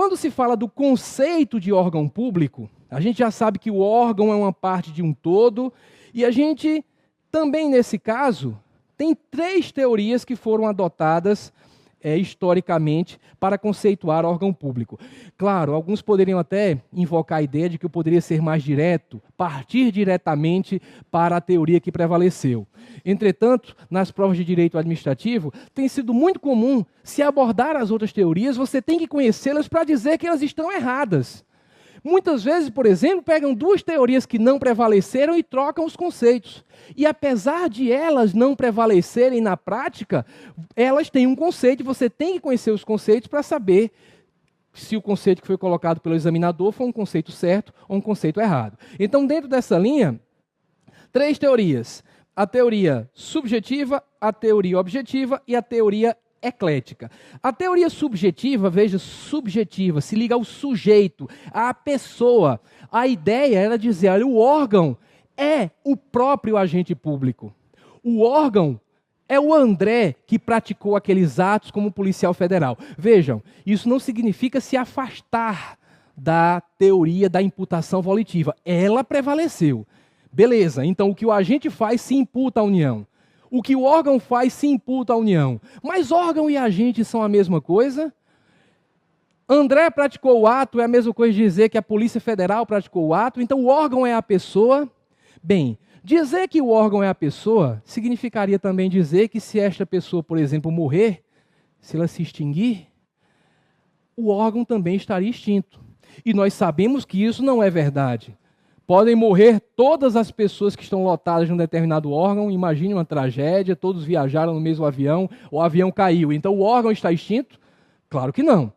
Quando se fala do conceito de órgão público, a gente já sabe que o órgão é uma parte de um todo, e a gente também, nesse caso, tem 3 teorias que foram adotadas historicamente para conceituar órgão público. Claro, alguns poderiam até invocar a ideia de que eu poderia ser mais direto, partir diretamente para a teoria que prevaleceu. Entretanto, nas provas de direito administrativo, tem sido muito comum, se abordar as outras teorias, você tem que conhecê-las para dizer que elas estão erradas. Muitas vezes, por exemplo, pegam 2 teorias que não prevaleceram e trocam os conceitos. E apesar de elas não prevalecerem na prática, elas têm um conceito e você tem que conhecer os conceitos para saber se o conceito que foi colocado pelo examinador foi um conceito certo ou um conceito errado. Então, dentro dessa linha, 3 teorias. A teoria subjetiva, a teoria objetiva e a teoria eclética. A teoria subjetiva, veja, subjetiva, se liga ao sujeito, à pessoa. A ideia era dizer, olha, o órgão é o próprio agente público. O órgão é o André que praticou aqueles atos como policial federal. Vejam, isso não significa se afastar da teoria da imputação volitiva. Ela prevaleceu. Beleza, então o que o agente faz se imputa à União. O que o órgão faz se imputa à União. Mas órgão e agente são a mesma coisa? André praticou o ato, é a mesma coisa de dizer que a Polícia Federal praticou o ato, então o órgão é a pessoa? Bem, dizer que o órgão é a pessoa significaria também dizer que se esta pessoa, por exemplo, morrer, se ela se extinguir, o órgão também estaria extinto. E nós sabemos que isso não é verdade. Podem morrer todas as pessoas que estão lotadas em um determinado órgão, imagine uma tragédia, todos viajaram no mesmo avião, o avião caiu, então o órgão está extinto? Claro que não.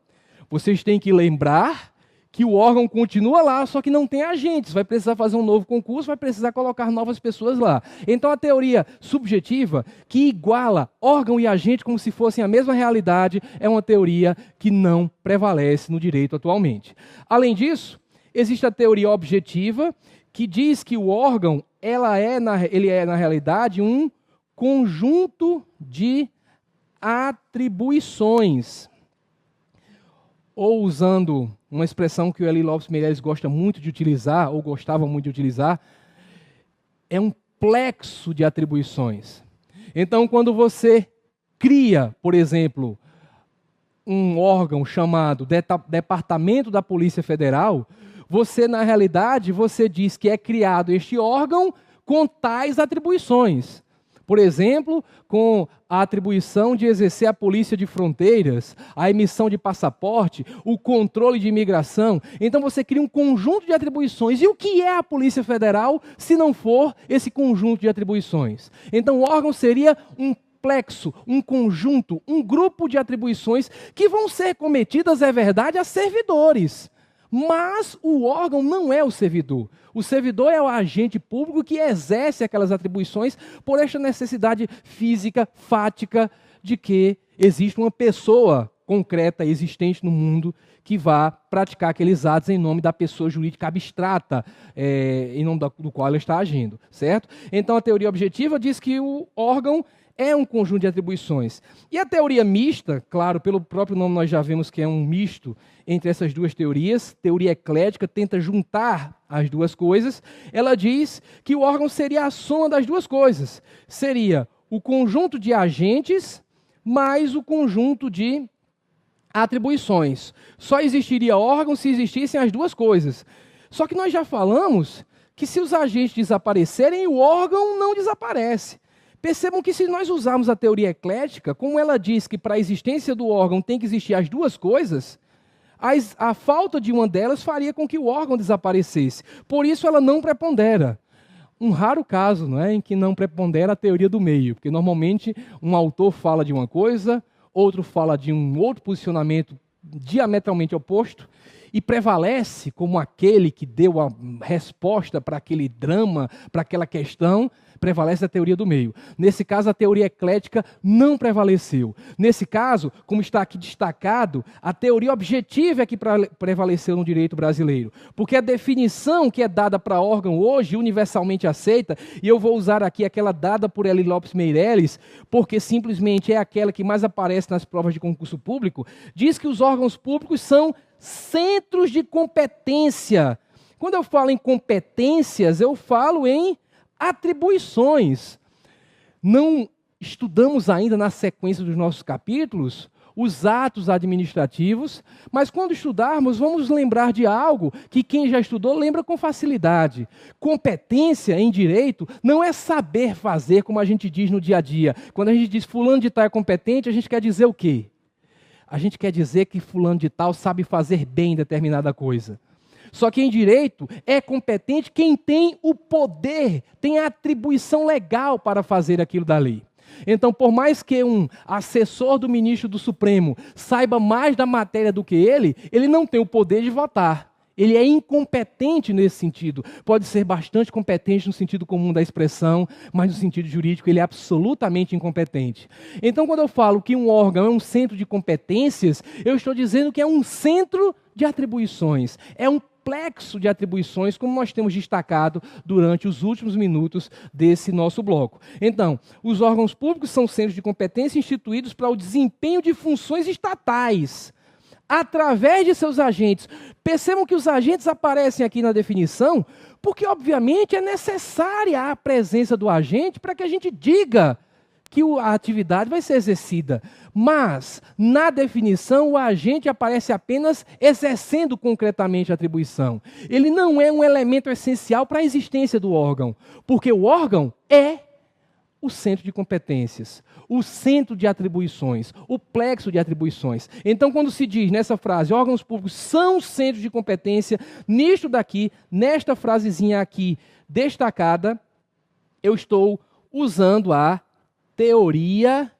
Vocês têm que lembrar que o órgão continua lá, só que não tem agentes, vai precisar fazer um novo concurso, vai precisar colocar novas pessoas lá. Então a teoria subjetiva, que iguala órgão e agente como se fossem a mesma realidade, é uma teoria que não prevalece no direito atualmente. Além disso, existe a teoria objetiva, que diz que o órgão ele é, na realidade, um conjunto de atribuições. Ou, usando uma expressão que o Eli Lopes Meireles gosta muito de utilizar, ou gostava muito de utilizar, é um plexo de atribuições. Então, quando você cria, por exemplo, um órgão chamado Departamento da Polícia Federal, você, na realidade, você diz que é criado este órgão com tais atribuições. Por exemplo, com a atribuição de exercer a polícia de fronteiras, a emissão de passaporte, o controle de imigração. Então você cria um conjunto de atribuições. E o que é a Polícia Federal se não for esse conjunto de atribuições? Então o órgão seria um plexo, um conjunto, um grupo de atribuições que vão ser cometidas, é verdade, a servidores. Mas o órgão não é o servidor. O servidor é o agente público que exerce aquelas atribuições por esta necessidade física, fática, de que existe uma pessoa concreta, existente no mundo, que vá praticar aqueles atos em nome da pessoa jurídica abstrata, em nome do qual ela está agindo, certo? Então a teoria objetiva diz que o órgão é um conjunto de atribuições. E a teoria mista, claro, pelo próprio nome nós já vemos que é um misto entre essas duas teorias, teoria eclética tenta juntar as duas coisas, ela diz que o órgão seria a soma das duas coisas. Seria o conjunto de agentes mais o conjunto de atribuições. Só existiria órgão se existissem as duas coisas. Só que nós já falamos que se os agentes desaparecerem, o órgão não desaparece. Percebam que se nós usarmos a teoria eclética, como ela diz que para a existência do órgão tem que existir as duas coisas, a falta de uma delas faria com que o órgão desaparecesse. Por isso ela não prepondera. Um raro caso, não é, em que não prepondera a teoria do meio, porque normalmente um autor fala de uma coisa, outro fala de um outro posicionamento diametralmente oposto, e prevalece como aquele que deu a resposta para aquele drama, para aquela questão, prevalece a teoria do meio. Nesse caso, a teoria eclética não prevaleceu. Nesse caso, como está aqui destacado, a teoria objetiva é que prevaleceu no direito brasileiro. Porque a definição que é dada para órgão hoje, universalmente aceita, e eu vou usar aqui aquela dada por Eli Lopes Meireles, porque simplesmente é aquela que mais aparece nas provas de concurso público, diz que os órgãos públicos são centros de competência. Quando eu falo em competências, eu falo em atribuições. Não estudamos ainda na sequência dos nossos capítulos os atos administrativos, mas quando estudarmos, vamos lembrar de algo que quem já estudou lembra com facilidade. Competência em direito não é saber fazer, como a gente diz no dia a dia. Quando a gente diz fulano de tal é competente, a gente quer dizer o quê? A gente quer dizer que fulano de tal sabe fazer bem determinada coisa. Só que em direito é competente quem tem o poder, tem a atribuição legal para fazer aquilo dali. Então, por mais que um assessor do ministro do Supremo saiba mais da matéria do que ele não tem o poder de votar. Ele é incompetente nesse sentido. Pode ser bastante competente no sentido comum da expressão, mas no sentido jurídico ele é absolutamente incompetente. Então, quando eu falo que um órgão é um centro de competências, eu estou dizendo que é um centro de atribuições. É um complexo de atribuições, como nós temos destacado durante os últimos minutos desse nosso bloco. Então, os órgãos públicos são centros de competência instituídos para o desempenho de funções estatais, através de seus agentes. Percebam que os agentes aparecem aqui na definição, porque, obviamente, é necessária a presença do agente para que a gente diga que a atividade vai ser exercida. Mas, na definição, o agente aparece apenas exercendo concretamente a atribuição. Ele não é um elemento essencial para a existência do órgão, porque o órgão é o centro de competências, o centro de atribuições, o plexo de atribuições. Então, quando se diz nessa frase, órgãos públicos são centros de competência, nisto daqui, nesta frasezinha aqui destacada, eu estou usando a teoria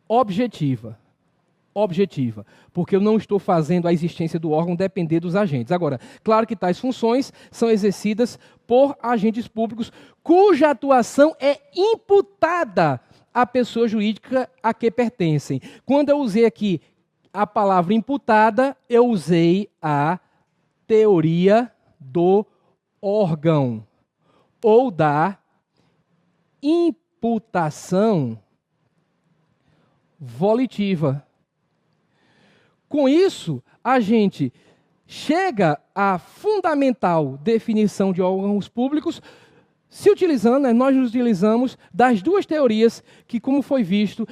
objetiva, porque eu não estou fazendo a existência do órgão depender dos agentes. Agora, claro que tais funções são exercidas por agentes públicos cuja atuação é imputada à pessoa jurídica a que pertencem. Quando eu usei aqui a palavra imputada, eu usei a teoria do órgão, ou da imputação volitiva. Com isso, a gente chega à fundamental definição de órgãos públicos, nós nos utilizamos das duas teorias que, como foi visto,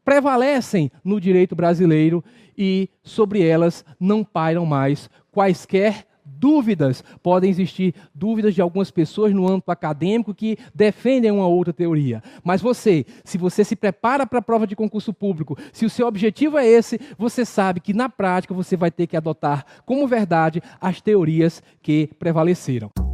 prevalecem no direito brasileiro e sobre elas não pairam mais quaisquer dúvidas. Podem existir dúvidas de algumas pessoas no âmbito acadêmico que defendem uma outra teoria. Mas se você se prepara para a prova de concurso público, se o seu objetivo é esse, você sabe que na prática você vai ter que adotar como verdade as teorias que prevaleceram.